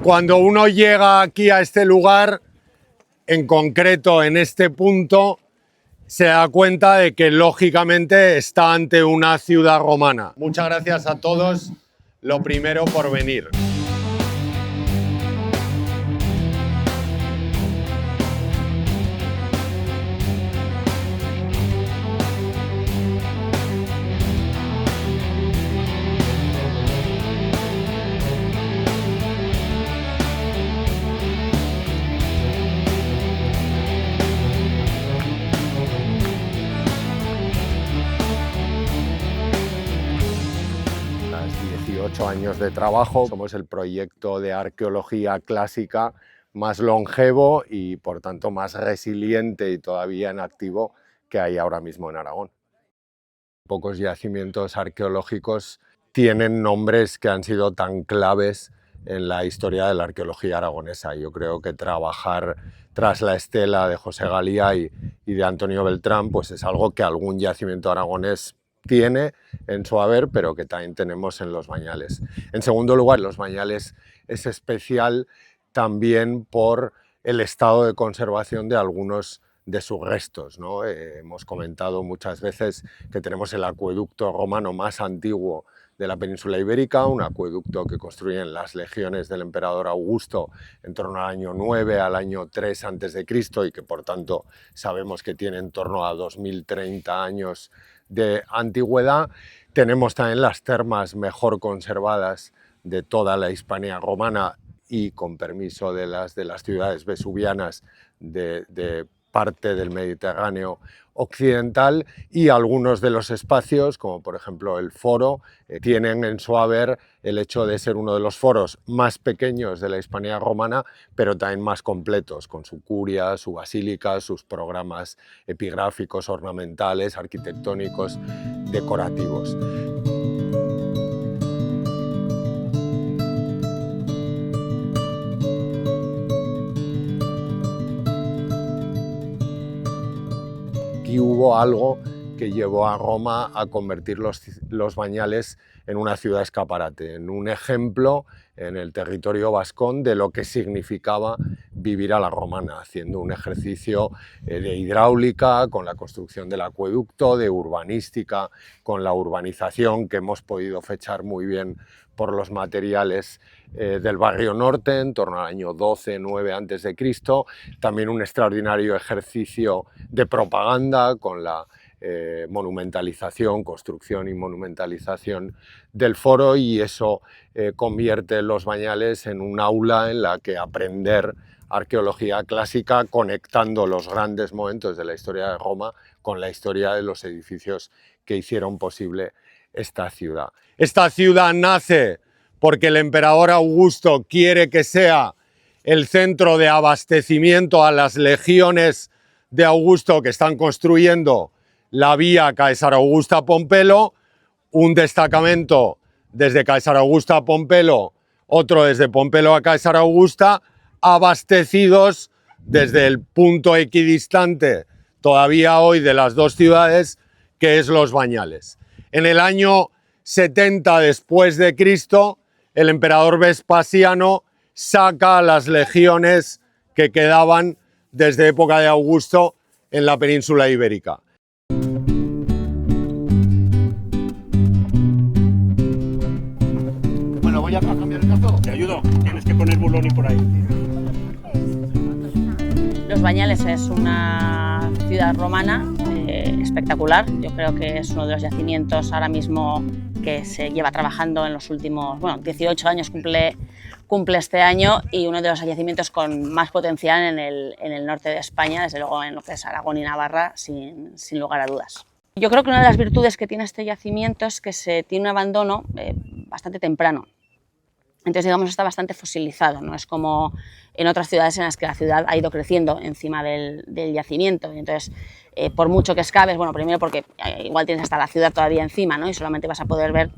Cuando uno llega aquí a este lugar, en concreto en este punto, se da cuenta de que lógicamente está ante una ciudad romana. Muchas gracias a todos, lo primero por venir. Tras 18 años de trabajo, somos el proyecto de arqueología clásica más longevo y por tanto más resiliente y todavía en activo que hay ahora mismo en Aragón. Pocos yacimientos arqueológicos tienen nombres que han sido tan claves en la historia de la arqueología aragonesa. Yo creo que trabajar tras la estela de José Galía y de Antonio Beltrán pues es algo que algún yacimiento aragonés tiene en su haber, pero que también tenemos en Los Bañales. En segundo lugar, Los Bañales es especial también por el estado de conservación de algunos de sus restos, ¿no? Hemos comentado muchas veces que tenemos el acueducto romano más antiguo de la península ibérica, un acueducto que construyen las legiones del emperador Augusto en torno al año 9 al año 3 a.C. y que por tanto sabemos que tiene en torno a 2030 años de antigüedad. Tenemos también las termas mejor conservadas de toda la Hispania romana y con permiso de las ciudades vesuvianas de parte del Mediterráneo occidental, y algunos de los espacios, como por ejemplo el foro, tienen en su haber el hecho de ser uno de los foros más pequeños de la Hispania romana, pero también más completos, con su curia, su basílica, sus programas epigráficos, ornamentales, arquitectónicos, decorativos. Y hubo algo que llevó a Roma a convertir los Bañales en una ciudad escaparate, en un ejemplo en el territorio vascón de lo que significaba vivir a la romana, haciendo un ejercicio de hidráulica, con la construcción del acueducto, de urbanística, con la urbanización que hemos podido fechar muy bien por los materiales del barrio norte, en torno al año 12-9 a.C., también un extraordinario ejercicio de propaganda con la monumentalización, construcción y monumentalización del foro, y eso convierte Los Bañales en un aula en la que aprender arqueología clásica, conectando los grandes momentos de la historia de Roma con la historia de los edificios que hicieron posible esta ciudad. Esta ciudad nace porque el emperador Augusto quiere que sea el centro de abastecimiento a las legiones de Augusto que están construyendo la vía Caesar Augusta Pompelo, un destacamento desde Caesar Augusta a Pompelo, otro desde Pompelo a Caesar Augusta, abastecidos desde el punto equidistante todavía hoy de las dos ciudades, que es Los Bañales. En el año 70 después de Cristo, el emperador Vespasiano saca a las legiones que quedaban desde época de Augusto en la península ibérica. Bueno, voy a cambiar el cazo. Te ayudo. Tienes que poner Buloni por ahí. Los Bañales es una ciudad romana espectacular. Yo creo que es uno de los yacimientos ahora mismo que se lleva trabajando en los últimos, 18 años cumple este año, y uno de los yacimientos con más potencial en el norte de España, desde luego en lo que es Aragón y Navarra, sin lugar a dudas. Yo creo que una de las virtudes que tiene este yacimiento es que se tiene un abandono bastante temprano. Entonces, digamos, está bastante fosilizado, no es como en otras ciudades en las que la ciudad ha ido creciendo encima del yacimiento. Y entonces, por mucho que excaves, primero porque igual tienes hasta la ciudad todavía encima, ¿no? Y solamente vas a poder ver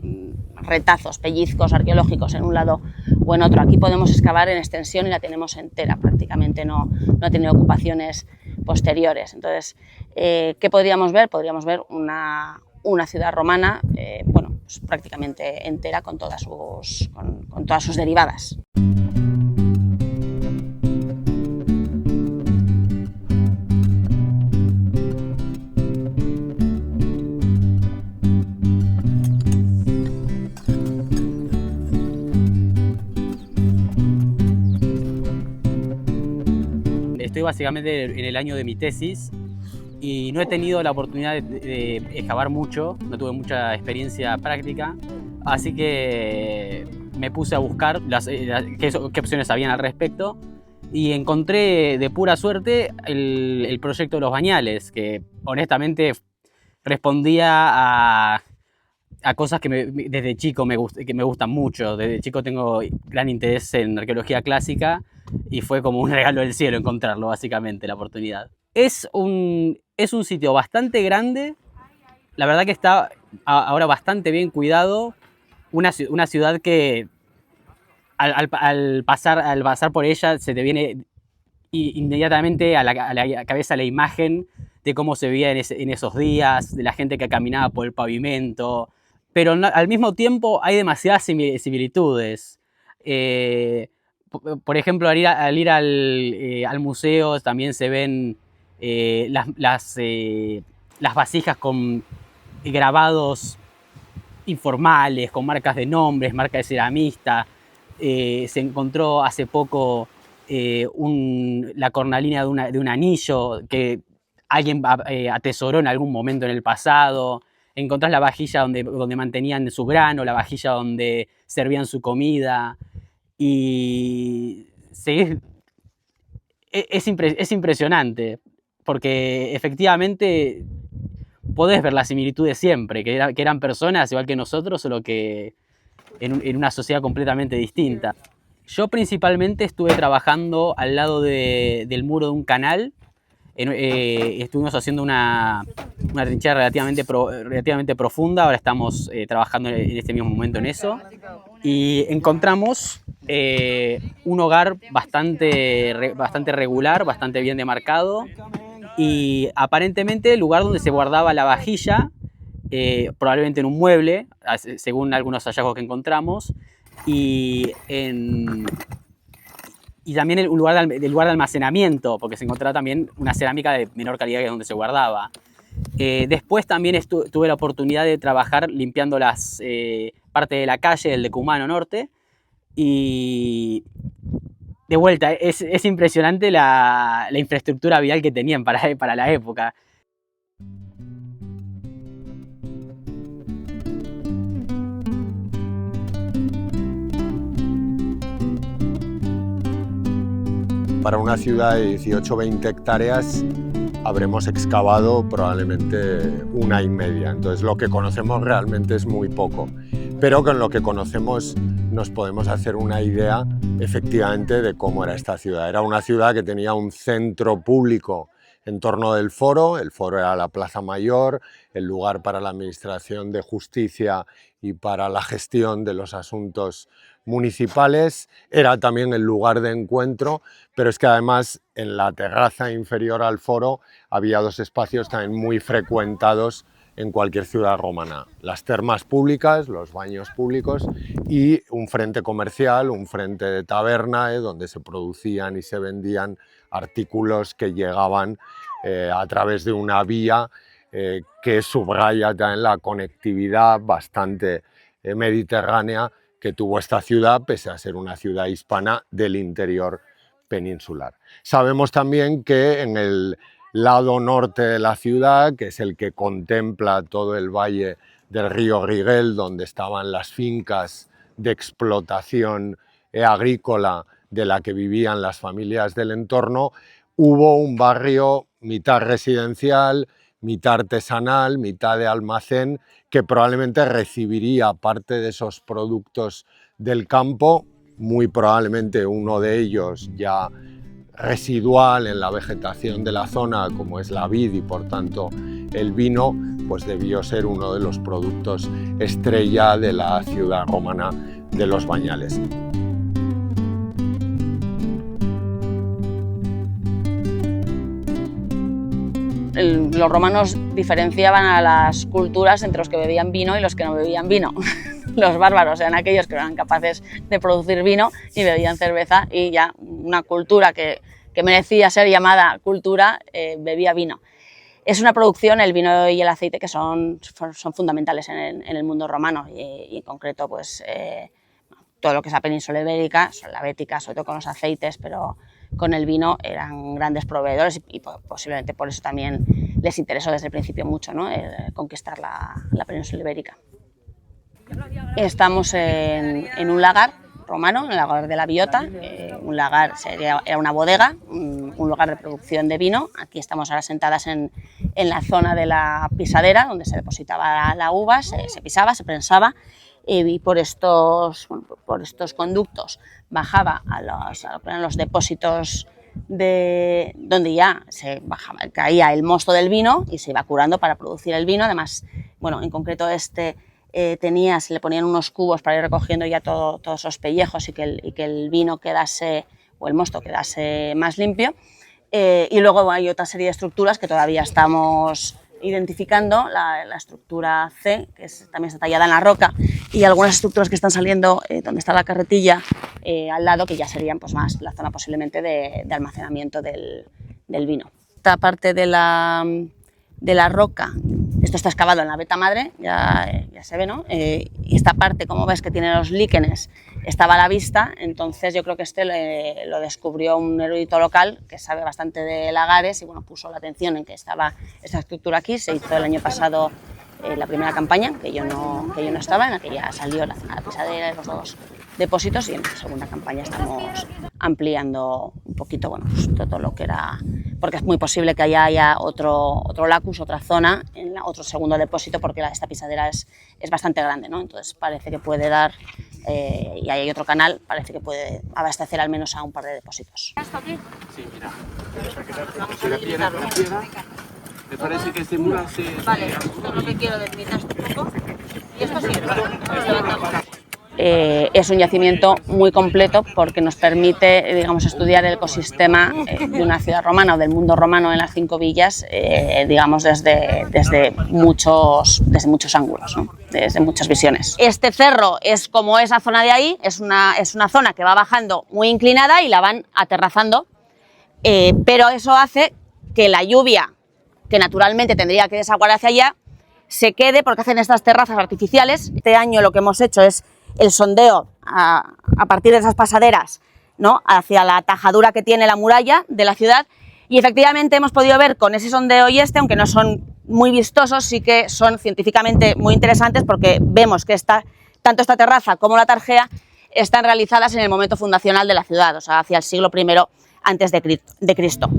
retazos, pellizcos arqueológicos en un lado o en otro. Aquí podemos excavar en extensión y la tenemos entera, prácticamente no ha tenido ocupaciones posteriores. Entonces, ¿qué podríamos ver? Podríamos ver una ciudad romana bueno, pues prácticamente entera con todas sus derivadas. Estoy básicamente en el año de mi tesis y no he tenido la oportunidad de excavar mucho, no tuve mucha experiencia práctica, así que me puse a buscar qué opciones habían al respecto y encontré de pura suerte el proyecto de los bañales, que honestamente respondía a cosas que desde chico que me gustan mucho. Desde chico tengo gran interés en arqueología clásica y fue como un regalo del cielo encontrarlo, básicamente, la oportunidad. Es un sitio bastante grande, la verdad que está ahora bastante bien cuidado, una ciudad que al pasar por ella se te viene inmediatamente a la cabeza la imagen de cómo se veía en esos días, de la gente que caminaba por el pavimento, pero al mismo tiempo hay demasiadas similitudes. Por ejemplo, al ir al museo también se ven las vasijas con grabados informales, con marcas de nombres, marcas de ceramista. Se encontró hace poco la cornalina de un anillo que alguien atesoró en algún momento en el pasado. Encontrás la vajilla donde mantenían su grano, la vajilla donde servían su comida. Y es impresionante, porque efectivamente podés ver las similitudes siempre, que eran personas igual que nosotros, solo que en una sociedad completamente distinta. Yo principalmente estuve trabajando al lado del muro de un canal. Estuvimos haciendo una trinchera relativamente profunda, ahora estamos trabajando en este mismo momento en eso, y encontramos un hogar bastante regular, bastante bien demarcado, y aparentemente el lugar donde se guardaba la vajilla, probablemente en un mueble, según algunos hallazgos que encontramos, y también el lugar de almacenamiento, porque se encontraba también una cerámica de menor calidad que donde se guardaba. Después también tuve la oportunidad de trabajar limpiando las parte de la calle del Decumano Norte, y de vuelta, es impresionante la infraestructura vial que tenían para la época. Para una ciudad de 18-20 hectáreas habremos excavado probablemente 1,5. Entonces lo que conocemos realmente es muy poco, pero con lo que conocemos nos podemos hacer una idea efectivamente de cómo era esta ciudad. Era una ciudad que tenía un centro público en torno del foro. El foro era la Plaza Mayor, el lugar para la administración de justicia y para la gestión de los asuntos municipales. Era también el lugar de encuentro, pero es que además en la terraza inferior al foro había dos espacios también muy frecuentados en cualquier ciudad romana: las termas públicas, los baños públicos, y un frente comercial, un frente de taberna, donde se producían y se vendían artículos que llegaban a través de una vía que subraya también la conectividad bastante mediterránea que tuvo esta ciudad, pese a ser una ciudad hispana del interior peninsular. Sabemos también que en el lado norte de la ciudad, que es el que contempla todo el valle del río Rigel, donde estaban las fincas de explotación agrícola de la que vivían las familias del entorno, hubo un barrio mitad residencial, mitad artesanal, mitad de almacén, que probablemente recibiría parte de esos productos del campo, muy probablemente uno de ellos ya residual en la vegetación de la zona, como es la vid y por tanto el vino, pues debió ser uno de los productos estrella de la ciudad romana de los Bañales. los romanos diferenciaban a las culturas entre los que bebían vino y los que no bebían vino. Los bárbaros eran aquellos que eran capaces de producir vino y bebían cerveza, y ya una cultura que merecía ser llamada cultura bebía vino. Es una producción, el vino y el aceite, que son fundamentales en el mundo romano, y en concreto pues, todo lo que es la península ibérica, la bética, sobre todo con los aceites, pero con el vino eran grandes proveedores, y posiblemente por eso también les interesó desde el principio mucho, ¿no? Conquistar la península ibérica. Estamos en un lagar romano, en el lagar de la Biota. Un lagar era una bodega, un lugar de producción de vino. Aquí estamos ahora sentadas en la zona de la pisadera, donde se depositaba la uva, se pisaba, se prensaba, y por estos conductos bajaba a los depósitos donde ya caía el mosto del vino y se iba curando para producir el vino. Además, bueno, en concreto se le ponían unos cubos para ir recogiendo ya todos esos pellejos, y que el vino quedase, o el mosto quedase más limpio. Y luego hay otra serie de estructuras que todavía estamos identificando, la estructura C, que también está tallada en la roca, y algunas estructuras que están saliendo donde está la carretilla al lado, que ya serían pues más la zona posiblemente de almacenamiento del vino. Esta parte de la roca, esto está excavado en la veta madre, ya se ve, ¿no? Y esta parte, como ves, que tiene los líquenes, estaba a la vista. Entonces yo creo que lo descubrió un erudito local que sabe bastante de lagares, y bueno, puso la atención en que estaba esta estructura aquí. Se hizo el año pasado la primera campaña, que yo no estaba, en la que ya salió la zona de la pisadera de los dos depósitos, y en la segunda campaña estamos ampliando un poquito, bueno, pues todo lo que era, porque es muy posible que haya otro lacus, otra zona, en otro segundo depósito, porque esta pisadera es bastante grande, ¿no? Entonces parece que puede dar, y hay otro canal, parece que puede abastecer al menos a un par de depósitos. Sí, mira. La piedra, me parece que este muro se... Vale, esto es lo que quiero delimitar un poco. Y esto sí, es un yacimiento muy completo, porque nos permite, digamos, estudiar el ecosistema de una ciudad romana o del mundo romano en las 5 villas, digamos, desde muchos ángulos, ¿no? Desde muchas visiones. Este cerro es como esa zona de ahí, es una zona que va bajando muy inclinada y la van aterrazando, pero eso hace que la lluvia, que naturalmente tendría que desaguar hacia allá, se quede, porque hacen estas terrazas artificiales. Este año lo que hemos hecho es el sondeo a partir de esas pasaderas, ¿no?, hacia la tajadura que tiene la muralla de la ciudad, y efectivamente hemos podido ver con ese sondeo y aunque no son muy vistosos, sí que son científicamente muy interesantes, porque vemos que tanto esta terraza como la tarjea están realizadas en el momento fundacional de la ciudad, o sea, hacia el siglo I antes de Cristo.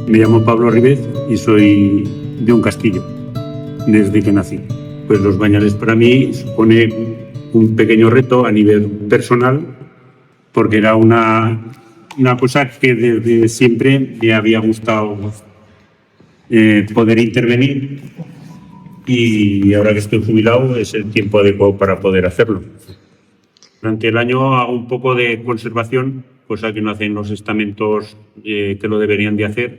Me llamo Pablo Ribez y soy de un castillo desde que nací. Pues los bañales para mí supone un pequeño reto a nivel personal, porque era una cosa que desde siempre me había gustado poder intervenir, y ahora que estoy jubilado es el tiempo adecuado para poder hacerlo. Durante el año hago un poco de conservación, cosa que no hacen los estamentos que lo deberían de hacer,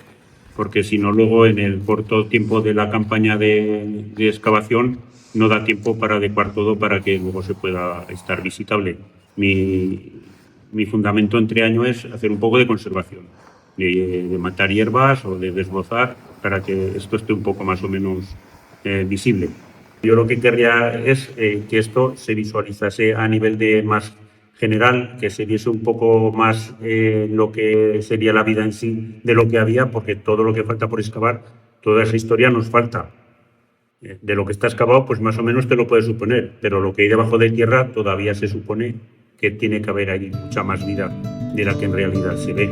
porque si no, luego en el corto tiempo de la campaña de excavación no da tiempo para adecuar todo para que luego se pueda estar visitable. Mi fundamento entre año es hacer un poco de conservación, de matar hierbas o de desbrozar, para que esto esté un poco más o menos visible. Yo lo que querría es que esto se visualizase a nivel de más general, que se viese un poco más lo que sería la vida en sí de lo que había, porque todo lo que falta por excavar, toda esa historia nos falta. De lo que está excavado, pues más o menos te lo puedes suponer, pero lo que hay debajo de tierra todavía se supone que tiene que haber ahí mucha más vida de la que en realidad se ve.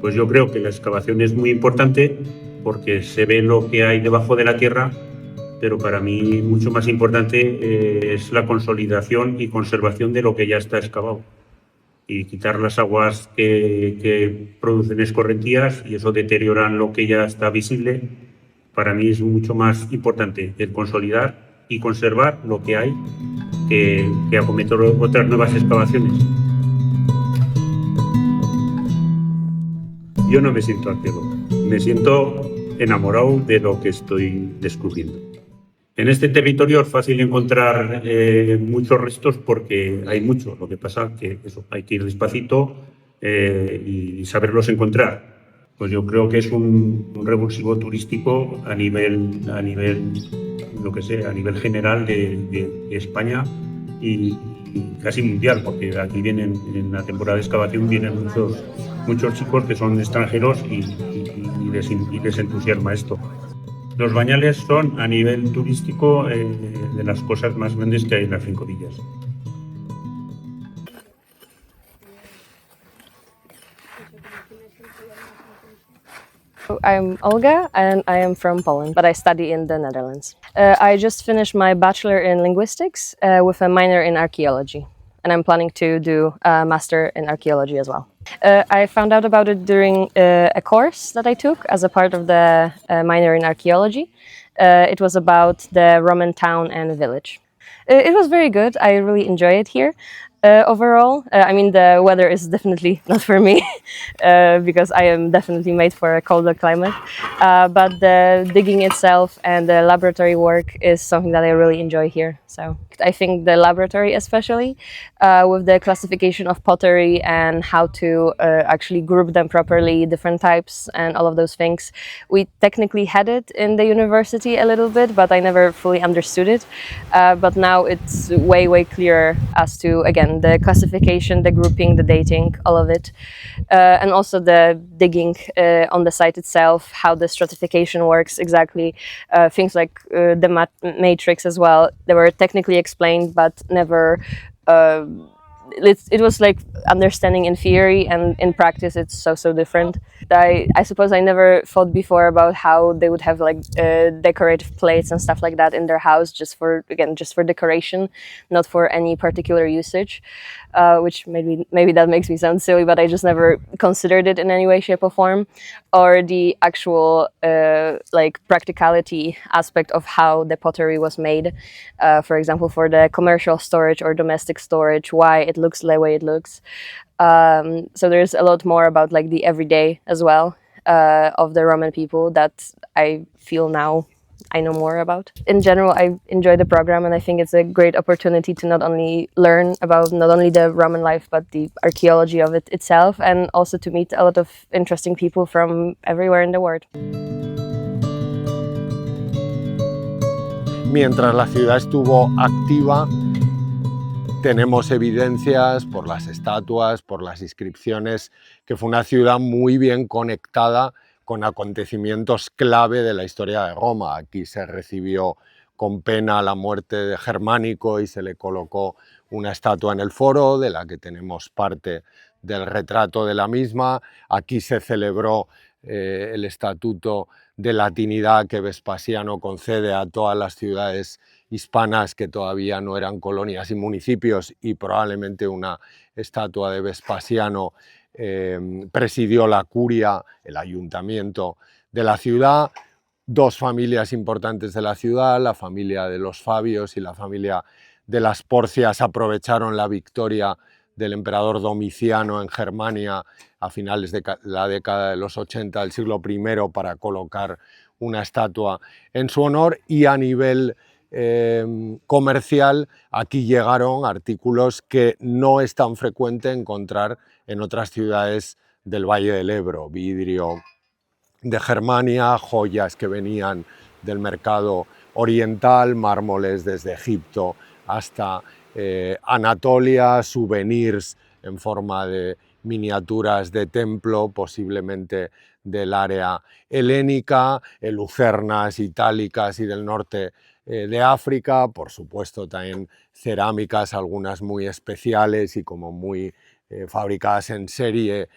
Pues yo creo que la excavación es muy importante, porque se ve lo que hay debajo de la tierra, pero para mí mucho más importante es la consolidación y conservación de lo que ya está excavado. y quitar las aguas que producen escorrentías, y eso deterioran lo que ya está visible. Para mí es mucho más importante el consolidar y conservar lo que hay que acometer otras nuevas excavaciones. Yo no me siento arqueólogo, me siento enamorado de lo que estoy descubriendo. En este territorio es fácil encontrar muchos restos porque hay mucho. Lo que pasa es que hay que ir despacito y saberlos encontrar. Pues yo creo que es un revulsivo turístico a nivel lo que sé, a nivel general de España y casi mundial, porque aquí vienen, en la temporada de excavación, vienen muchos chicos que son extranjeros y les entusiasma esto. Los bañales son, a nivel turístico, de las cosas más grandes que hay en las Cinco Villas. I'm Olga and I am from Poland, but I study in the Netherlands. I just finished my bachelor in linguistics with a minor in archaeology, and I'm planning to do a master in archaeology as well. I found out about it during a course that I took as a part of the minor in archaeology. It was about the Roman town and village. It was very good. I really enjoy it here. Overall, I mean, the weather is definitely not for me because I am definitely made for a colder climate. But the digging itself and the laboratory work is something that I really enjoy here. So I think the laboratory, especially with the classification of pottery and how to actually group them properly, different types and all of those things. We technically had it in the university a little bit, but I never fully understood it. But now it's way clearer as to, again, the classification, the grouping, the dating, all of it. And also the digging on the site itself, how the stratification works exactly. Things like the matrix as well. They were technically explained, but never... it was like understanding in theory, and in practice it's so different. I suppose I never thought before about how they would have like decorative plates and stuff like that in their house just for decoration, not for any particular usage, which maybe that makes me sound silly, but I just never considered it in any way, shape or form, or the actual like practicality aspect of how the pottery was made, for example, for the commercial storage or domestic storage, why it looks the way it looks. So there's a lot more about like the everyday as well of the Roman people that I feel now I know more about. In general, I enjoy the program, and I think it's a great opportunity to not only learn about not only the Roman life, but the archaeology of it itself, and also to meet a lot of interesting people from everywhere in the world. Mientras la ciudad estuvo activa, tenemos evidencias por las estatuas, por las inscripciones, que fue una ciudad muy bien conectada con acontecimientos clave de la historia de Roma. Aquí se recibió con pena la muerte de Germánico y se le colocó una estatua en el foro, de la que tenemos parte del retrato de la misma. Aquí se celebró el Estatuto de Latinidad que Vespasiano concede a todas las ciudades hispanas que todavía no eran colonias y municipios, y probablemente una estatua de Vespasiano presidió la curia, el ayuntamiento de la ciudad. Dos familias importantes de la ciudad, la familia de los Fabios y la familia de las Porcias, aprovecharon la victoria del emperador Domiciano en Germania a finales de la década de los 80 del siglo I para colocar una estatua en su honor. Y a nivel comercial, aquí llegaron artículos que no es tan frecuente encontrar en otras ciudades del Valle del Ebro: vidrio de Germania, joyas que venían del mercado oriental, mármoles desde Egipto hasta Anatolia, souvenirs en forma de miniaturas de templo, posiblemente del área helénica, lucernas itálicas y del norte de África, por supuesto también cerámicas, algunas muy especiales y como muy fabricadas en serie,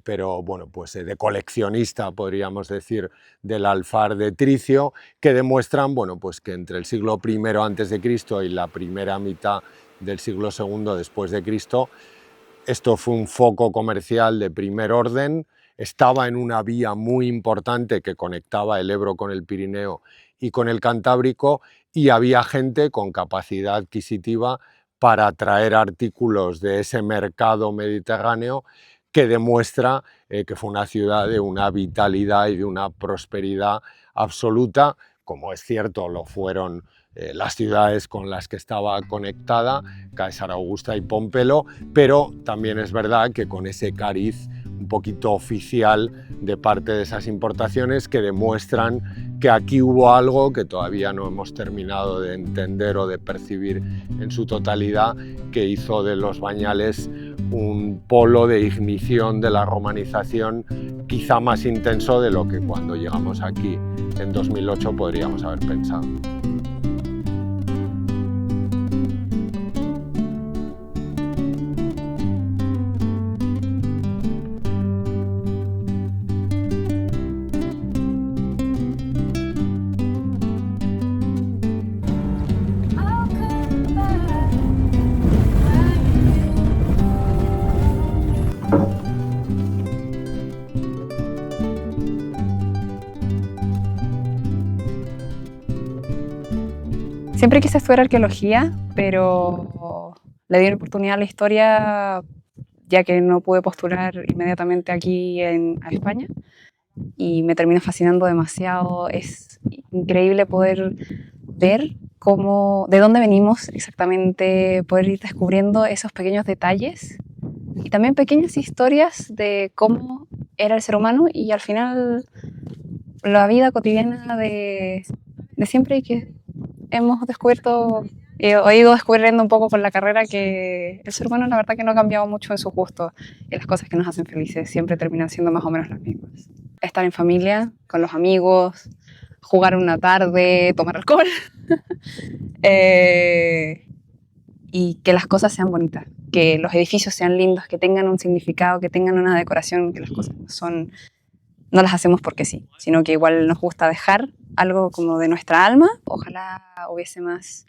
pero bueno, pues de coleccionista, podríamos decir, del alfar de Tricio, que demuestran, bueno, pues que entre el siglo I a.C. y la primera mitad del siglo II después de Cristo Esto fue un foco comercial de primer orden, estaba en una vía muy importante que conectaba el Ebro con el Pirineo y con el Cantábrico, y había gente con capacidad adquisitiva para traer artículos de ese mercado mediterráneo que demuestra que fue una ciudad de una vitalidad y de una prosperidad absoluta, como es cierto lo fueron las ciudades con las que estaba conectada, Caesar Augusta y Pompelo, pero también es verdad que con ese cariz un poquito oficial de parte de esas importaciones que demuestran que aquí hubo algo que todavía no hemos terminado de entender o de percibir en su totalidad, que hizo de los Bañales un polo de ignición de la romanización quizá más intenso de lo que cuando llegamos aquí en 2008 podríamos haber pensado. Siempre quise estudiar arqueología, pero le di una oportunidad a la historia, ya que no pude postular inmediatamente aquí a España, y me termina fascinando demasiado. Es increíble poder ver de dónde venimos exactamente, poder ir descubriendo esos pequeños detalles y también pequeñas historias de cómo era el ser humano y al final la vida cotidiana de siempre, y que hemos descubierto, he ido descubriendo un poco con la carrera, que el ser humano la verdad que no ha cambiado mucho en sus gustos, y las cosas que nos hacen felices siempre terminan siendo más o menos las mismas. Estar en familia, con los amigos, jugar una tarde, tomar alcohol y que las cosas sean bonitas, que los edificios sean lindos, que tengan un significado, que tengan una decoración, que las cosas no las hacemos porque sí, sino que igual nos gusta dejar algo como de nuestra alma. Ojalá hubiese más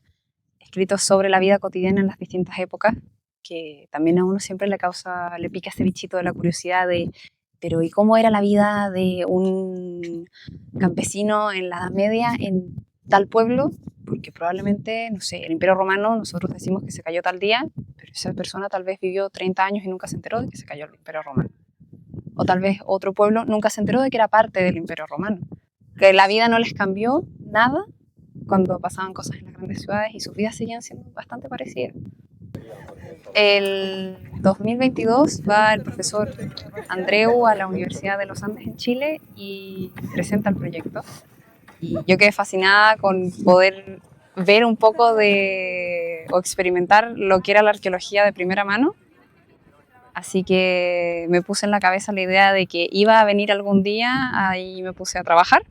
escritos sobre la vida cotidiana en las distintas épocas, que también a uno siempre le pica ese bichito de la curiosidad de, pero ¿y cómo era la vida de un campesino en la Edad Media en tal pueblo? Porque probablemente, no sé, el Imperio Romano, nosotros decimos que se cayó tal día, pero esa persona tal vez vivió 30 años y nunca se enteró de que se cayó el Imperio Romano. O tal vez otro pueblo nunca se enteró de que era parte del Imperio Romano. Que la vida no les cambió nada cuando pasaban cosas en las grandes ciudades y sus vidas seguían siendo bastante parecidas. El 2022 va el profesor Andreu a la Universidad de los Andes en Chile y presenta el proyecto. Y yo quedé fascinada con poder ver un poco o experimentar lo que era la arqueología de primera mano. Así que me puse en la cabeza la idea de que iba a venir algún día, ahí me puse a trabajar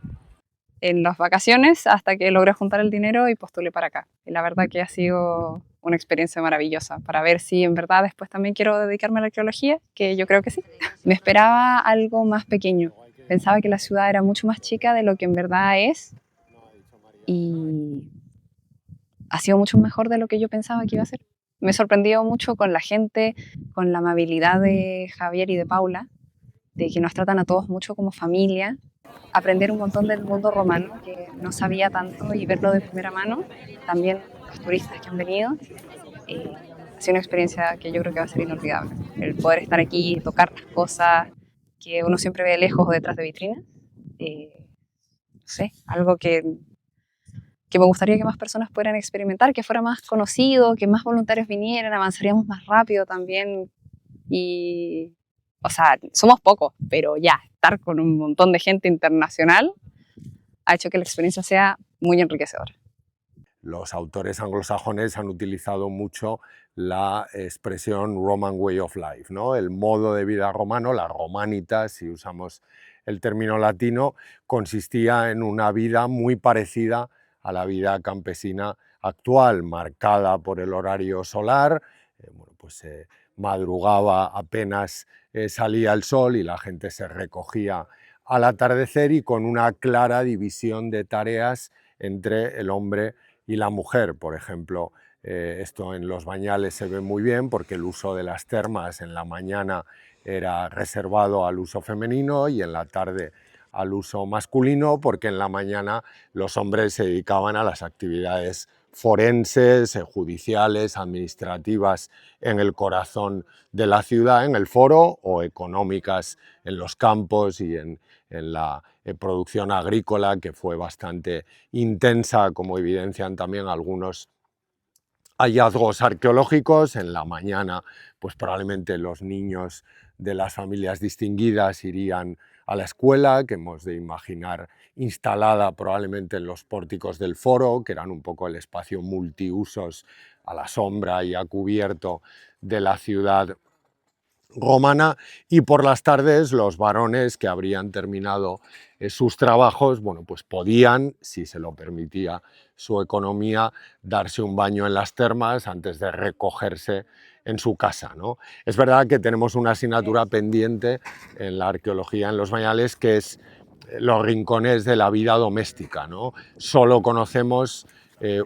en las vacaciones hasta que logré juntar el dinero y postulé para acá. Y la verdad que ha sido una experiencia maravillosa para ver si en verdad después también quiero dedicarme a la arqueología, que yo creo que sí. Me esperaba algo más pequeño. Pensaba que la ciudad era mucho más chica de lo que en verdad es, y ha sido mucho mejor de lo que yo pensaba que iba a ser. Me sorprendió mucho con la gente, con la amabilidad de Javier y de Paula, de que nos tratan a todos mucho como familia. Aprender un montón del mundo romano, que no sabía tanto, y verlo de primera mano. También los turistas que han venido. Ha sido una experiencia que yo creo que va a ser inolvidable. El poder estar aquí, tocar las cosas que uno siempre ve de lejos o detrás de vitrinas. No sé, algo que me gustaría que más personas pudieran experimentar, que fuera más conocido, que más voluntarios vinieran, avanzaríamos más rápido también. Y, o sea, somos pocos, pero ya, estar con un montón de gente internacional ha hecho que la experiencia sea muy enriquecedora. Los autores anglosajones han utilizado mucho la expresión Roman Way of Life, ¿no? El modo de vida romano, la romanitas, si usamos el término latino, consistía en una vida muy parecida a la vida campesina actual, marcada por el horario solar. Madrugaba apenas salía el sol y la gente se recogía al atardecer, y con una clara división de tareas entre el hombre y la mujer. Por ejemplo, Esto en Los Bañales se ve muy bien porque el uso de las termas en la mañana era reservado al uso femenino y en la tarde al uso masculino, porque en la mañana los hombres se dedicaban a las actividades forenses, judiciales, administrativas en el corazón de la ciudad, en el foro, o económicas en los campos y en la producción agrícola, que fue bastante intensa, como evidencian también algunos hallazgos arqueológicos. En la mañana, pues probablemente los niños de las familias distinguidas irían a la escuela, que hemos de imaginar instalada probablemente en los pórticos del foro, que eran un poco el espacio multiusos a la sombra y a cubierto de la ciudad romana, y por las tardes los varones que habrían terminado sus trabajos, bueno, pues podían, si se lo permitía su economía, darse un baño en las termas antes de recogerse en su casa, ¿no? Es verdad que tenemos una asignatura pendiente en la arqueología en Los Bañales, que es los rincones de la vida doméstica, ¿no? Solo conocemos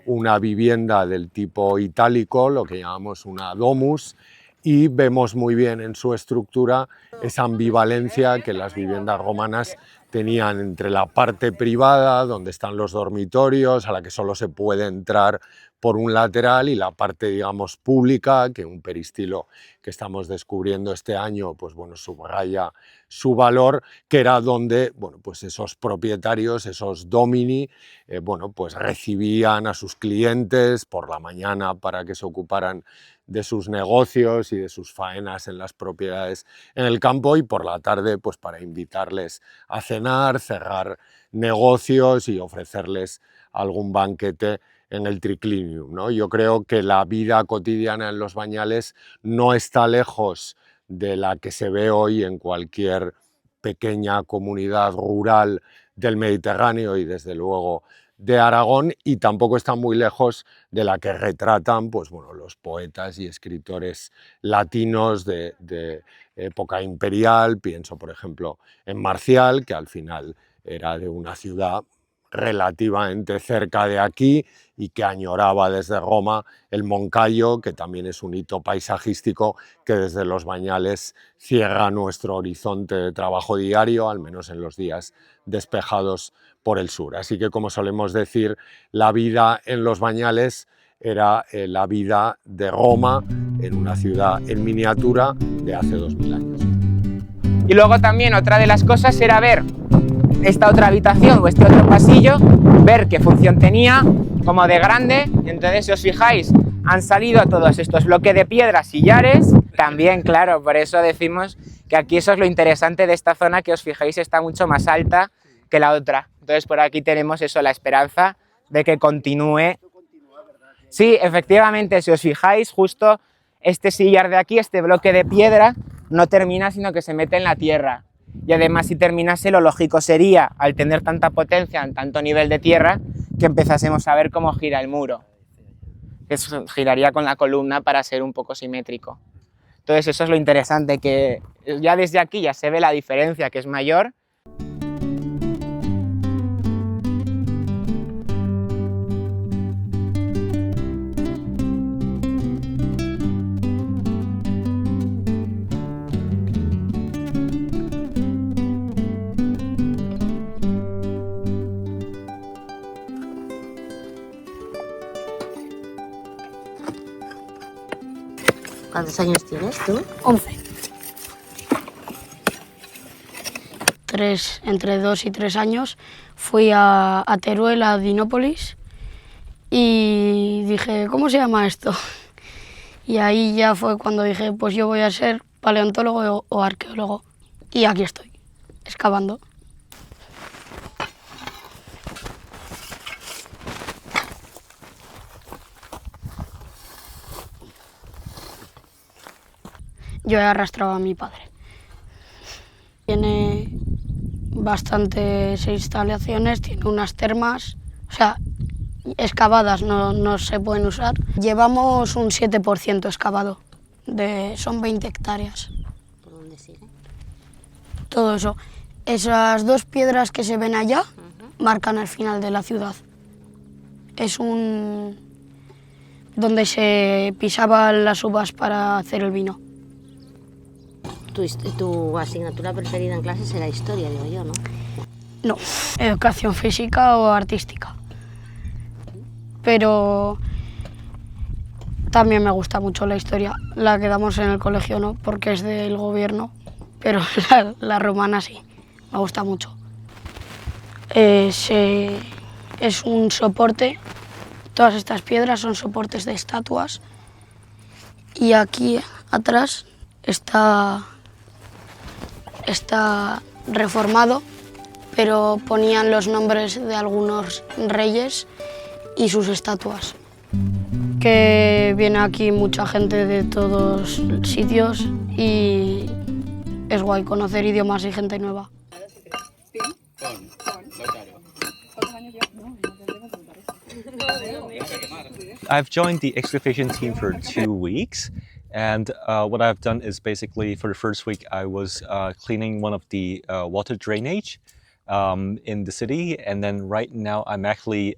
una vivienda del tipo itálico, lo que llamamos una domus, y vemos muy bien en su estructura esa ambivalencia que las viviendas romanas tenían entre la parte privada, donde están los dormitorios, a la que solo se puede entrar por un lateral, y la parte, digamos, pública, que un peristilo que estamos descubriendo este año, pues bueno, subraya su valor, que era donde, bueno, pues esos propietarios, esos domini, bueno, pues recibían a sus clientes por la mañana para que se ocuparan de sus negocios y de sus faenas en las propiedades en el campo, y por la tarde pues para invitarles a cenar, cerrar negocios y ofrecerles algún banquete en el triclinium, ¿no? Yo creo que la vida cotidiana en Los Bañales no está lejos de la que se ve hoy en cualquier pequeña comunidad rural del Mediterráneo y desde luego de Aragón, y tampoco está muy lejos de la que retratan, pues bueno, los poetas y escritores latinos de época imperial. Pienso, por ejemplo, en Marcial, que al final era de una ciudad relativamente cerca de aquí y que añoraba desde Roma el Moncayo, que también es un hito paisajístico que desde Los Bañales cierra nuestro horizonte de trabajo diario, al menos en los días despejados por el sur. Así que, como solemos decir, la vida en Los Bañales era la vida de Roma en una ciudad en miniatura de hace 2000 años. Y luego también otra de las cosas era ver esta otra habitación o este otro pasillo, ver qué función tenía, como de grande. Entonces, si os fijáis, han salido todos estos bloques de piedra, sillares. También, claro, por eso decimos que aquí eso es lo interesante de esta zona, que os fijáis está mucho más alta que la otra. Entonces por aquí tenemos eso, la esperanza de que continúe. Sí, efectivamente, si os fijáis, justo este sillar de aquí, este bloque de piedra, no termina, sino que se mete en la tierra. Y además, si terminase, lo lógico sería, al tener tanta potencia en tanto nivel de tierra, que empezásemos a ver cómo gira el muro. Eso giraría con la columna para ser un poco simétrico. Entonces eso es lo interesante, que ya desde aquí ya se ve la diferencia, que es mayor. ¿Cuántos años tienes tú? 11. Entre 2 y 3 años fui a Teruel, a Dinópolis, y dije, ¿cómo se llama esto? Y ahí ya fue cuando dije, pues yo voy a ser paleontólogo o arqueólogo. Y aquí estoy, excavando. Yo he arrastrado a mi padre. Tiene bastantes instalaciones, tiene unas termas, o sea, excavadas no se pueden usar. Llevamos un 7% excavado, son 20 hectáreas. ¿Por dónde sigue? Todo eso. Esas 2 piedras que se ven allá marcan el final de la ciudad. Es un donde se pisaban las uvas para hacer el vino. Tu asignatura preferida en clase será historia, digo yo, ¿no? No, educación física o artística. Pero también me gusta mucho la historia. La que damos en el colegio no, porque es del gobierno, pero la romana sí, me gusta mucho. Es un soporte, todas estas piedras son soportes de estatuas y aquí atrás está reformado, pero ponían los nombres de algunos reyes y sus estatuas. Que viene aquí mucha gente de todos sitios y es guay conocer idiomas y gente nueva. I've joined the excavation team for 2 weeks, and what I've done is basically for the first week I was cleaning one of the water drainage in the city, and then right now I'm actually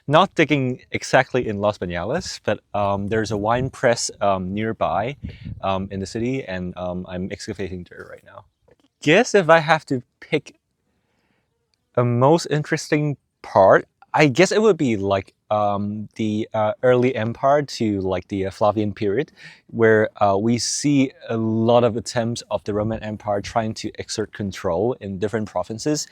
not digging exactly in Los Bañales, but there's a wine press nearby in the city, and I'm excavating there right now. Guess if I have to pick a most interesting part, I guess it would be like the early empire to like the Flavian period, where we see a lot of attempts of the Roman Empire trying to exert control in different provinces.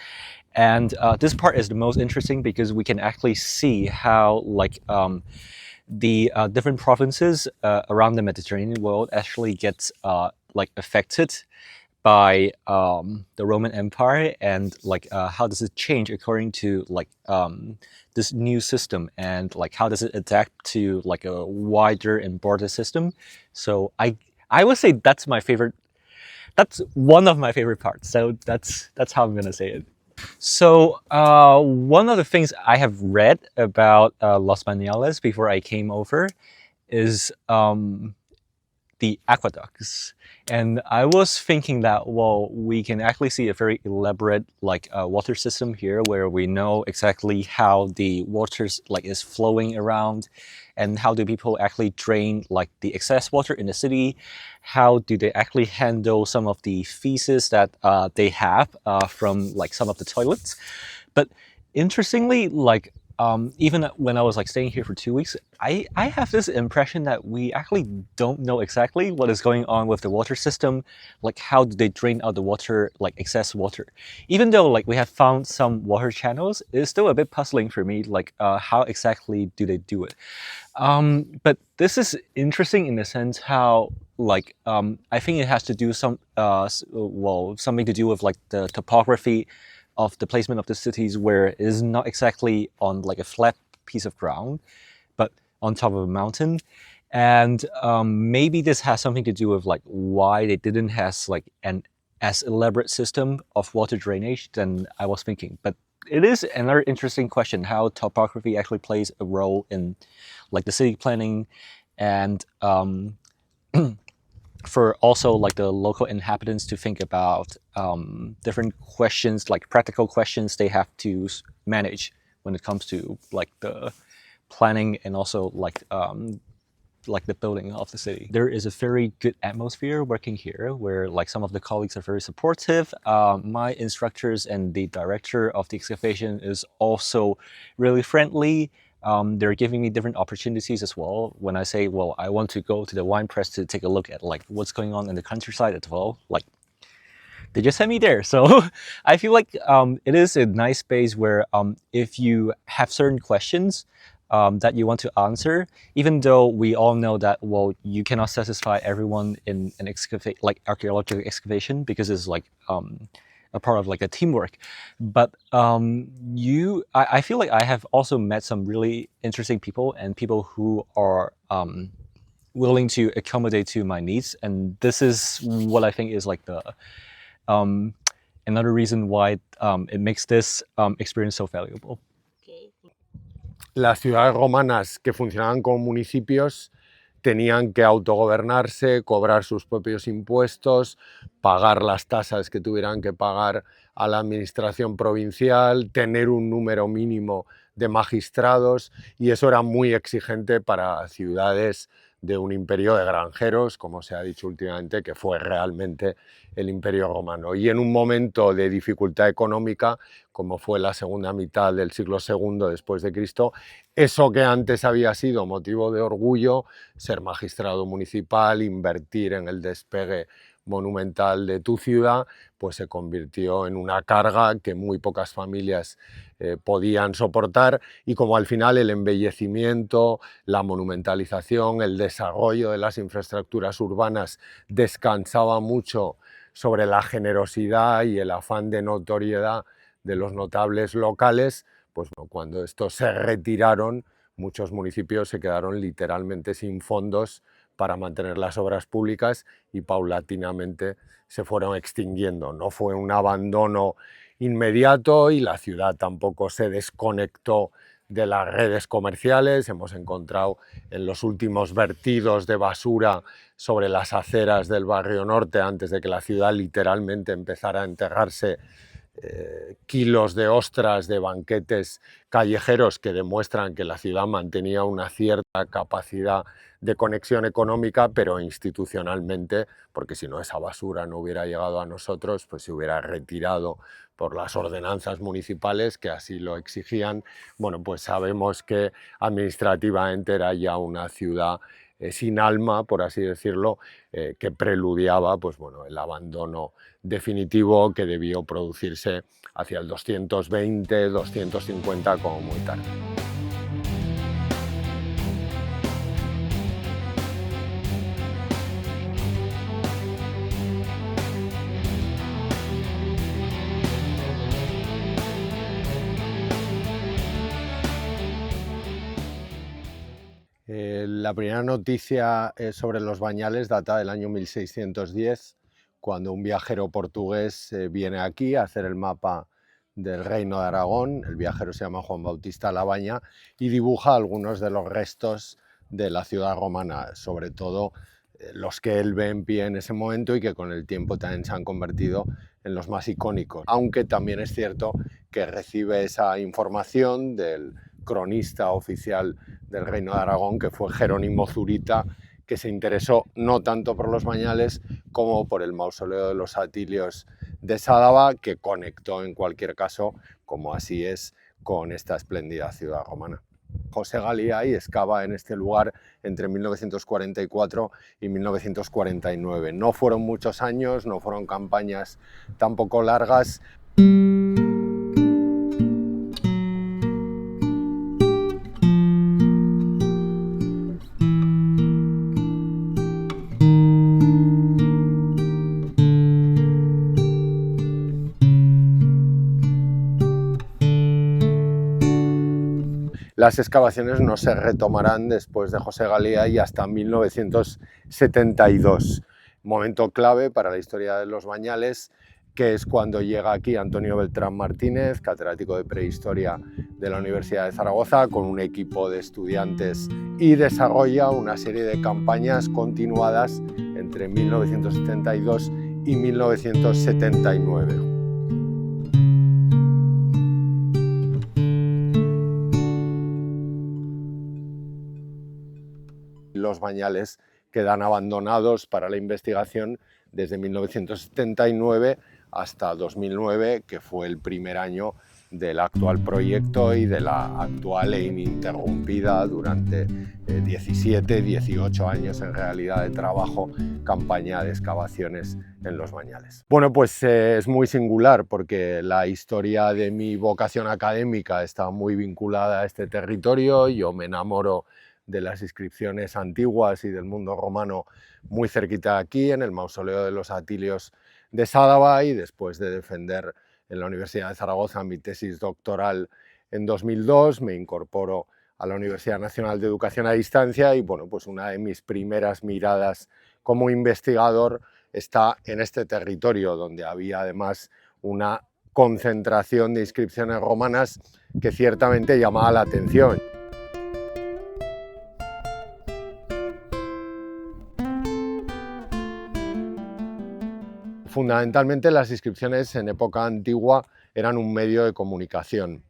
And this part is the most interesting because we can actually see how like the different provinces around the Mediterranean world actually gets like affected by the Roman Empire, and like how does it change according to like this new system, and like how does it adapt to like a wider and broader system. So I would say that's my favorite. That's one of my favorite parts. So that's how I'm gonna say it. So one of the things I have read about Los Bañales before I came over is the aqueducts. And I was thinking that, well, we can actually see a very elaborate like water system here, where we know exactly how the water like is flowing around, and how do people actually drain like the excess water in the city, how do they actually handle some of the feces that they have from like some of the toilets. But interestingly, like even when I was like staying here for 2 weeks, I have this impression that we actually don't know exactly what is going on with the water system, like how do they drain out the water, like excess water. Even though like we have found some water channels, it's still a bit puzzling for me, like how exactly do they do it. But this is interesting in the sense how like I think it has to do something to do with like the topography of the placement of the cities, where it is not exactly on like a flat piece of ground, but on top of a mountain. And maybe this has something to do with like why they didn't have like an as elaborate system of water drainage than I was thinking. But it is another interesting question, how topography actually plays a role in like the city planning, and for also like the local inhabitants to think about different questions, like practical questions they have to manage when it comes to like the planning and also like the building of the city. There is a very good atmosphere working here, where like some of the colleagues are very supportive. My instructors and the director of the excavation is also really friendly. They're giving me different opportunities as well. When I say, well, I want to go to the wine press to take a look at like what's going on in the countryside as well, like they just sent me there. So I feel like it is a nice space where if you have certain questions that you want to answer, even though we all know that, well, you cannot satisfy everyone in an archaeological excavation, because it's like a part of like a teamwork. But I feel like I have also met some really interesting people, and people who are willing to accommodate to my needs. And this is what I think is like the another reason why it makes this experience so valuable. Las ciudades romanas que funcionaban como municipios tenían que autogobernarse, cobrar sus propios impuestos, pagar las tasas que tuvieran que pagar a la administración provincial, tener un número mínimo de magistrados, y eso era muy exigente para ciudades de un imperio de granjeros, como se ha dicho últimamente, que fue realmente el Imperio Romano. Y en un momento de dificultad económica, como fue la segunda mitad del siglo II después de Cristo, eso que antes había sido motivo de orgullo, ser magistrado municipal, invertir en el despegue monumental de tu ciudad, pues se convirtió en una carga que muy pocas familias podían soportar, y como al final el embellecimiento, la monumentalización, el desarrollo de las infraestructuras urbanas descansaba mucho sobre la generosidad y el afán de notoriedad de los notables locales, pues cuando estos se retiraron, muchos municipios se quedaron literalmente sin fondos para mantener las obras públicas y paulatinamente se fueron extinguiendo. No fue un abandono inmediato y la ciudad tampoco se desconectó de las redes comerciales. Hemos encontrado en los últimos vertidos de basura sobre las aceras del barrio norte, antes de que la ciudad literalmente empezara a enterrarse, kilos de ostras de banquetes callejeros que demuestran que la ciudad mantenía una cierta capacidad de conexión económica, pero institucionalmente, porque si no esa basura no hubiera llegado a nosotros, pues se hubiera retirado por las ordenanzas municipales que así lo exigían. Bueno, pues sabemos que administrativamente era ya una ciudad sin alma, por así decirlo, que preludiaba pues, bueno, el abandono definitivo que debió producirse hacia el 220, 250 como muy tarde. La primera noticia sobre los Bañales data del año 1610, cuando un viajero portugués viene aquí a hacer el mapa del Reino de Aragón. El viajero se llama Juan Bautista Labaña y dibuja algunos de los restos de la ciudad romana, sobre todo los que él ve en pie en ese momento y que con el tiempo también se han convertido en los más icónicos. Aunque también es cierto que recibe esa información del cronista oficial del Reino de Aragón, que fue Jerónimo Zurita, que se interesó no tanto por los Bañales como por el mausoleo de los Atilios de Sádaba, que conectó en cualquier caso, como así es, con esta espléndida ciudad romana. José Galiay excava en este lugar entre 1944 y 1949. No fueron muchos años, no fueron campañas tampoco largas. Las excavaciones no se retomarán después de José Galiay hasta 1972, momento clave para la historia de los Bañales, que es cuando llega aquí Antonio Beltrán Martínez, catedrático de prehistoria de la Universidad de Zaragoza, con un equipo de estudiantes y desarrolla una serie de campañas continuadas entre 1972 y 1979. Los Bañales quedan abandonados para la investigación desde 1979 hasta 2009, que fue el primer año del actual proyecto y de la actual e ininterrumpida durante 17, 18 años en realidad de trabajo, campaña de excavaciones en los Bañales. Bueno, pues es muy singular porque la historia de mi vocación académica está muy vinculada a este territorio. Yo me enamoro de las inscripciones antiguas y del mundo romano muy cerquita de aquí, en el mausoleo de los Atilios de Sádaba, y después de defender en la Universidad de Zaragoza mi tesis doctoral en 2002, me incorporo a la Universidad Nacional de Educación a Distancia y bueno, pues una de mis primeras miradas como investigador está en este territorio, donde había además una concentración de inscripciones romanas que ciertamente llamaba la atención. fundamentalmente las inscripciones en época antigua eran un medio de comunicación.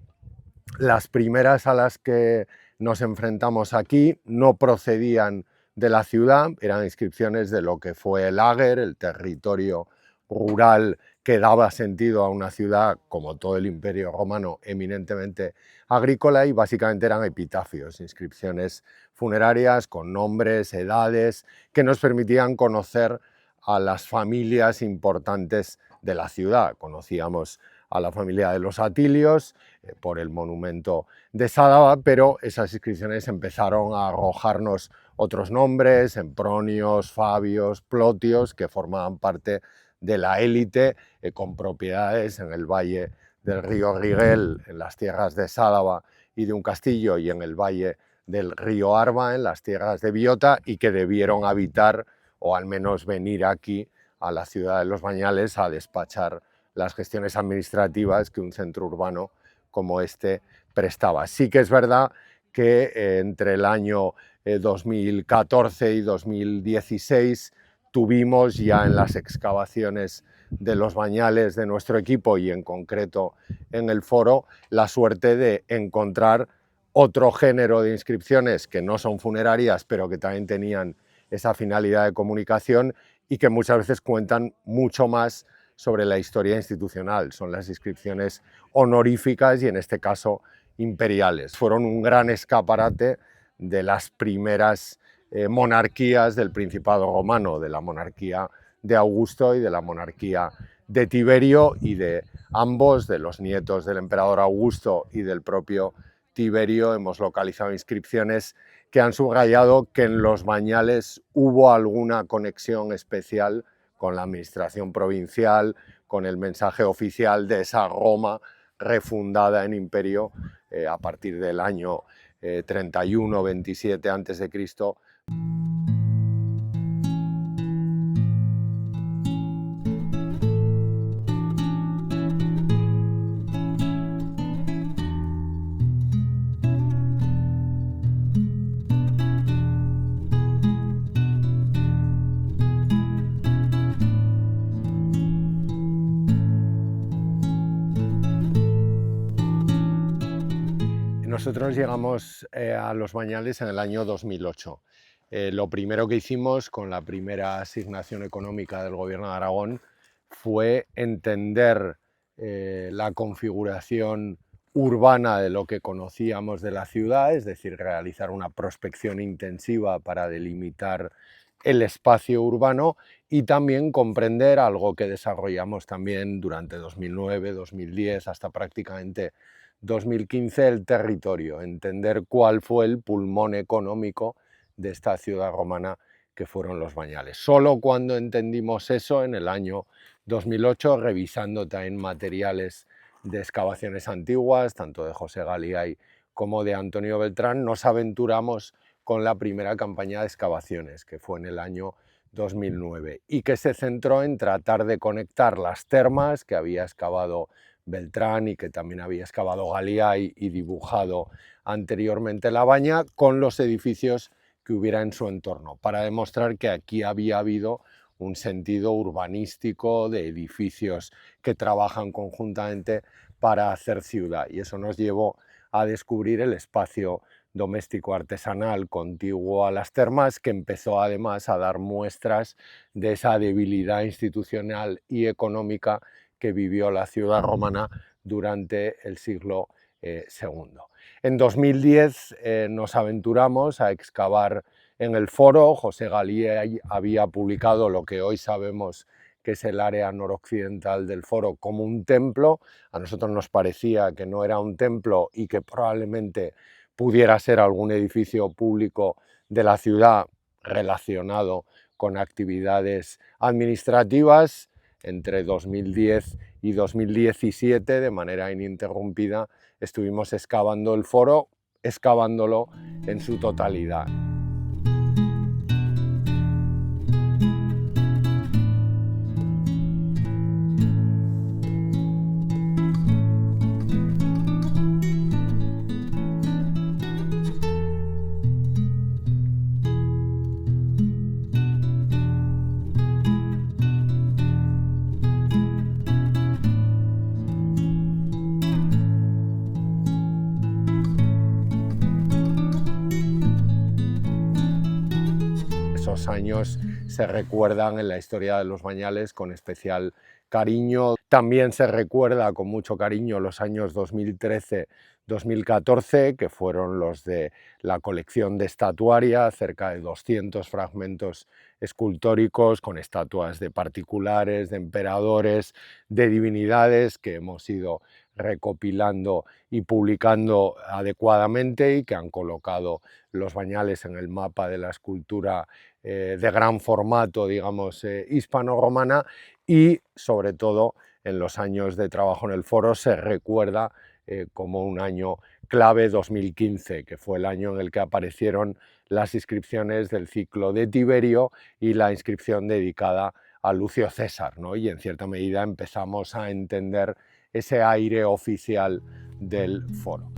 Las primeras a las que nos enfrentamos aquí no procedían de la ciudad, eran inscripciones de lo que fue el Ager, el territorio rural que daba sentido a una ciudad, como todo el Imperio Romano, eminentemente agrícola, y básicamente eran epitafios, inscripciones funerarias con nombres, edades, que nos permitían conocer a las familias importantes de la ciudad. Conocíamos a la familia de los Atilios por el monumento de Sádaba, pero esas inscripciones empezaron a arrojarnos otros nombres, Sempronios, Fabios, Plotios, que formaban parte de la élite con propiedades en el valle del río Rigel, en las tierras de Sádaba y de un castillo, y en el valle del río Arba, en las tierras de Biota, y que debieron habitar o al menos venir aquí a la ciudad de Los Bañales a despachar las gestiones administrativas que un centro urbano como este prestaba. Sí que es verdad que entre el año 2014 y 2016 tuvimos ya en las excavaciones de Los Bañales de nuestro equipo, y en concreto en el foro, la suerte de encontrar otro género de inscripciones que no son funerarias, pero que también tenían esa finalidad de comunicación y que muchas veces cuentan mucho más sobre la historia institucional. Son las inscripciones honoríficas y, en este caso, imperiales. Fueron un gran escaparate de las primeras monarquías del Principado Romano, de la monarquía de Augusto y de la monarquía de Tiberio, y de ambos, de los nietos del emperador Augusto y del propio Tiberio, hemos localizado inscripciones que han subrayado que en Los Bañales hubo alguna conexión especial con la administración provincial, con el mensaje oficial de esa Roma refundada en imperio a partir del año 31-27 a.C. Nosotros llegamos a Los Bañales en el año 2008. Lo primero que hicimos con la primera asignación económica del Gobierno de Aragón fue entender la configuración urbana de lo que conocíamos de la ciudad, es decir, realizar una prospección intensiva para delimitar el espacio urbano, y también comprender algo que desarrollamos también durante 2009, 2010, hasta prácticamente 2015, el territorio, entender cuál fue el pulmón económico de esta ciudad romana que fueron Los Bañales. Solo cuando entendimos eso, en el año 2008, revisando también materiales de excavaciones antiguas, tanto de José Galiay como de Antonio Beltrán, nos aventuramos con la primera campaña de excavaciones, que fue en el año 2009, y que se centró en tratar de conectar las termas que había excavado Beltrán y que también había excavado Galiay y dibujado anteriormente La Baña, con los edificios que hubiera en su entorno, para demostrar que aquí había habido un sentido urbanístico de edificios que trabajan conjuntamente para hacer ciudad, y eso nos llevó a descubrir el espacio doméstico artesanal contiguo a las termas, que empezó además a dar muestras de esa debilidad institucional y económica que vivió la ciudad romana durante el siglo II. En 2010 nos aventuramos a excavar en el foro. José Galiay había publicado lo que hoy sabemos que es el área noroccidental del foro como un templo. A nosotros nos parecía que no era un templo y que probablemente pudiera ser algún edificio público de la ciudad relacionado con actividades administrativas. Entre 2010 y 2017, de manera ininterrumpida, estuvimos excavando el foro, excavándolo en su totalidad. esos años se recuerdan en la historia de los Bañales con especial cariño. También se recuerda con mucho cariño los años 2013-2014, que fueron los de la colección de estatuaria, cerca de 200 fragmentos escultóricos con estatuas de particulares, de emperadores, de divinidades que hemos ido recopilando y publicando adecuadamente y que han colocado los Bañales en el mapa de la escultura de gran formato, digamos, hispano-romana, y sobre todo en los años de trabajo en el foro se recuerda como un año clave 2015, que fue el año en el que aparecieron las inscripciones del ciclo de Tiberio y la inscripción dedicada a Lucio César, ¿no? Y en cierta medida empezamos a entender ese aire oficial del foro.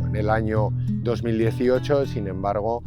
En el año 2018, sin embargo,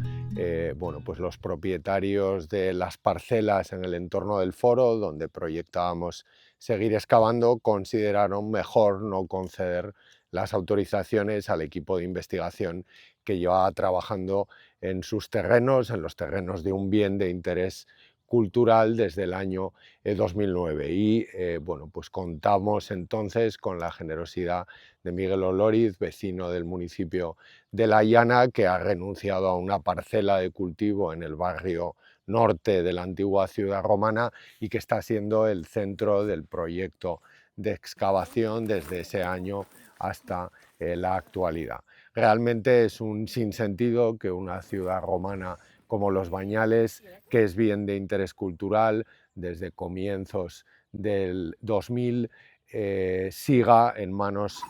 bueno, pues los propietarios de las parcelas en el entorno del foro, donde proyectábamos seguir excavando, consideraron mejor no conceder las autorizaciones al equipo de investigación que llevaba trabajando en sus terrenos, en los terrenos de un bien de interés cultural desde el año 2009 y bueno, pues contamos entonces con la generosidad de Miguel Olóriz, vecino del municipio de La Llana, que ha renunciado a una parcela de cultivo en el barrio norte de la antigua ciudad romana y que está siendo el centro del proyecto de excavación desde ese año hasta la actualidad. Realmente es un sinsentido que una ciudad romana como Los Bañales, que es bien de interés cultural desde comienzos del 2000, siga en manos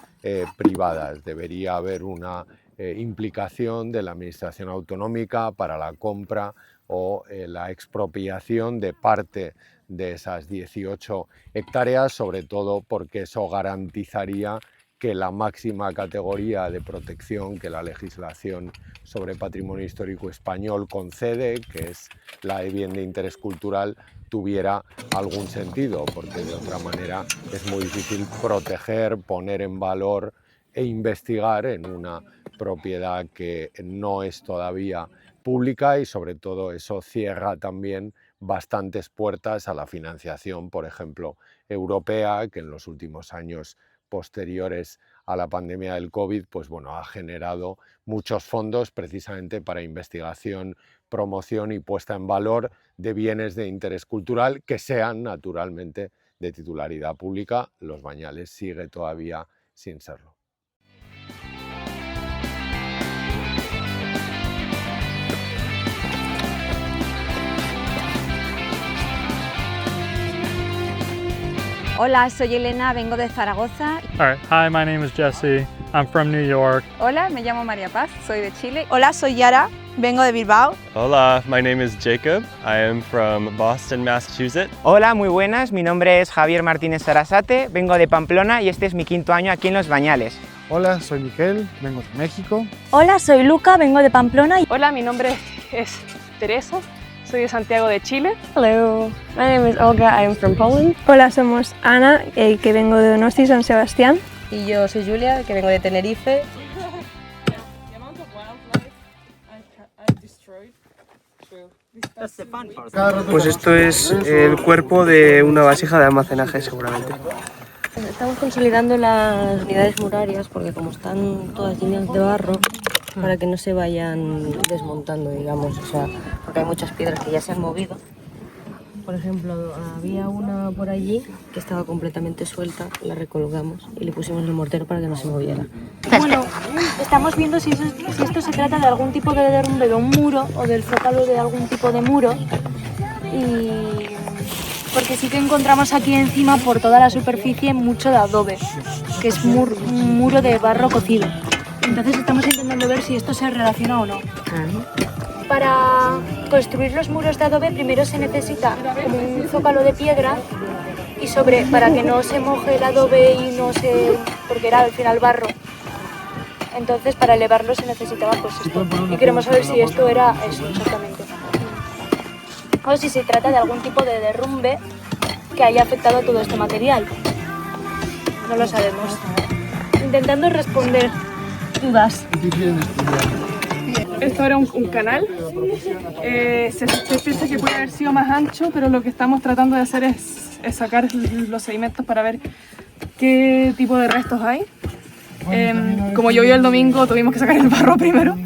privadas. Debería haber una implicación de la Administración autonómica para la compra o la expropiación de parte de esas 18 hectáreas, sobre todo porque eso garantizaría que la máxima categoría de protección que la legislación sobre patrimonio histórico español concede, que es la de bien de interés cultural, tuviera algún sentido, porque de otra manera es muy difícil proteger, poner en valor e investigar en una propiedad que no es todavía pública y sobre todo eso cierra también bastantes puertas a la financiación, por ejemplo, europea, que en los últimos años posteriores a la pandemia del COVID, pues bueno, ha generado muchos fondos precisamente para investigación, promoción y puesta en valor de bienes de interés cultural que sean naturalmente de titularidad pública. Los Bañales sigue todavía sin serlo. Hola, soy Elena, vengo de Zaragoza. All right. Hi, my name is Jesse. I'm from New York. Hola, me llamo María Paz, soy de Chile. Hola, soy Yara, vengo de Bilbao. Hola, my name is Jacob. I am from Boston, Massachusetts. Hola, muy buenas. Mi nombre es Javier Martínez Sarasate, vengo de Pamplona y este es mi quinto año aquí en Los Bañales. Hola, soy Miquel, vengo de México. Hola, soy Luca, vengo de Pamplona. Hola, mi nombre es Teresa. Soy de Santiago de Chile. Hello, my name is Olga, I'm from Poland. Hola, somos Ana, que vengo de Donosti, San Sebastián. Y yo soy Julia, que vengo de Tenerife. Pues esto es el cuerpo de una vasija de almacenaje, seguramente. Estamos consolidando las unidades murarias porque como están todas llenas de barro, para que no se vayan desmontando, digamos, o sea, porque hay muchas piedras que ya se han movido. Por ejemplo, había una por allí que estaba completamente suelta, la recolgamos y le pusimos el mortero para que no se moviera. Bueno, estamos viendo si esto se trata de algún tipo de derrumbe de un muro o del zócalo de algún tipo de muro. Y porque sí que encontramos aquí encima por toda la superficie mucho de adobe, que es un muro de barro cocido. Entonces estamos intentando ver si esto se relaciona o no. Para construir los muros de adobe primero se necesita como un zócalo de piedra y para que no se moje el adobe y no se... porque era al final barro. Entonces para elevarlo se necesitaba pues esto. Y queremos saber si esto era eso exactamente. O si se trata de algún tipo de derrumbe que haya afectado a todo este material. No lo sabemos. Intentando responder dudas. Esto era un canal. Se piensa que puede haber sido más ancho, pero lo que estamos tratando de hacer es sacar los sedimentos para ver qué tipo de restos hay. Como llovió el domingo, tuvimos que sacar el barro primero.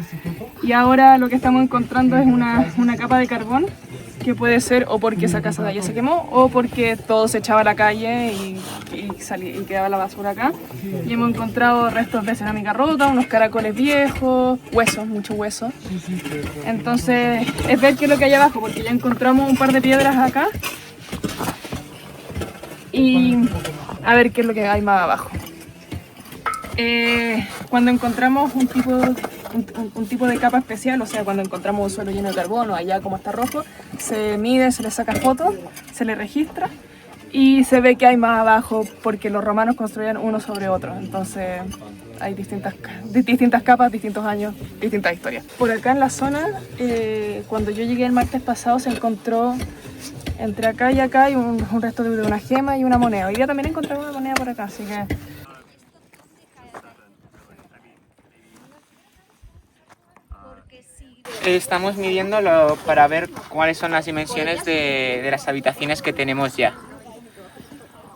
Y ahora lo que estamos encontrando es una capa de carbón, que puede ser o porque esa casa de allá se quemó o porque todo se echaba a la calle y quedaba la basura acá. Y hemos encontrado restos de cerámica rota, unos caracoles viejos, huesos, mucho hueso. Entonces es ver qué es lo que hay abajo, porque ya encontramos un par de piedras acá y a ver qué es lo que hay más abajo. Cuando encontramos un tipo de capa especial, o sea, cuando encontramos un suelo lleno de carbono, allá como está rojo, se mide, se le saca fotos, se le registra y se ve que hay más abajo porque los romanos construían uno sobre otro. Entonces hay distintas capas, distintos años, distintas historias. Por acá en la zona, cuando yo llegué el martes pasado, se encontró entre acá y acá hay un resto de una gema y una moneda. Hoy día también encontramos una moneda por acá, así que... Estamos midiéndolo para ver cuáles son las dimensiones de las habitaciones que tenemos ya,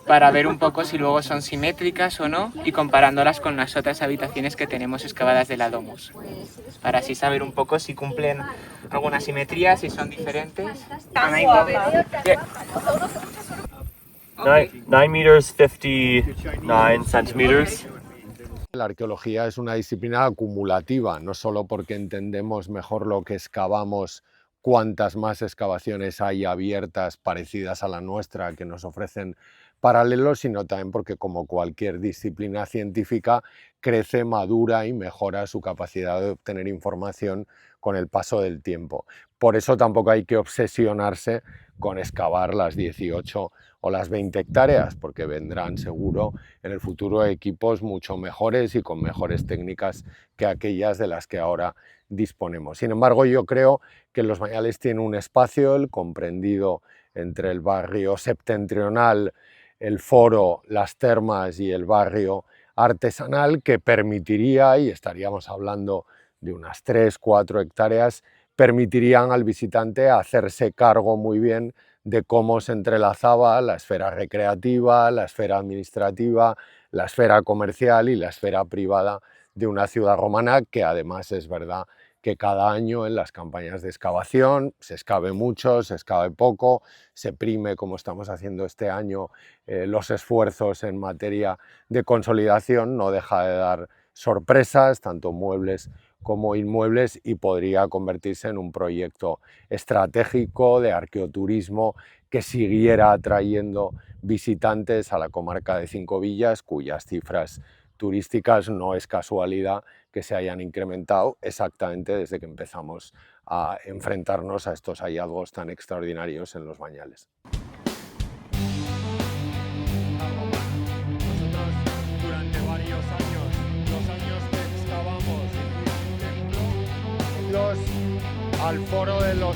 para ver un poco si luego son simétricas o no y comparándolas con las otras habitaciones que tenemos excavadas de la Domus, para así saber un poco si cumplen alguna simetría, si son diferentes. 9 meters, 59 centimeters. La arqueología es una disciplina acumulativa, no solo porque entendemos mejor lo que excavamos, cuántas más excavaciones hay abiertas parecidas a la nuestra que nos ofrecen paralelos, sino también porque, como cualquier disciplina científica, crece, madura y mejora su capacidad de obtener información con el paso del tiempo. Por eso tampoco hay que obsesionarse con excavar las 18 o las 20 hectáreas, porque vendrán seguro en el futuro equipos mucho mejores y con mejores técnicas que aquellas de las que ahora disponemos. Sin embargo, yo creo que Los Bañales tiene un espacio, el comprendido entre el barrio septentrional, el foro, las termas y el barrio artesanal, que permitiría, y estaríamos hablando de unas 3-4 hectáreas, permitirían al visitante hacerse cargo muy bien de cómo se entrelazaba la esfera recreativa, la esfera administrativa, la esfera comercial y la esfera privada de una ciudad romana, que además es verdad que cada año en las campañas de excavación se excave mucho, se excave poco, se prime, como estamos haciendo este año, los esfuerzos en materia de consolidación, no deja de dar sorpresas, tanto muebles como inmuebles, y podría convertirse en un proyecto estratégico de arqueoturismo que siguiera atrayendo visitantes a la comarca de Cinco Villas, cuyas cifras turísticas no es casualidad que se hayan incrementado exactamente desde que empezamos a enfrentarnos a estos hallazgos tan extraordinarios en Los Bañales. Durante varios años, los años que excavamos al foro de los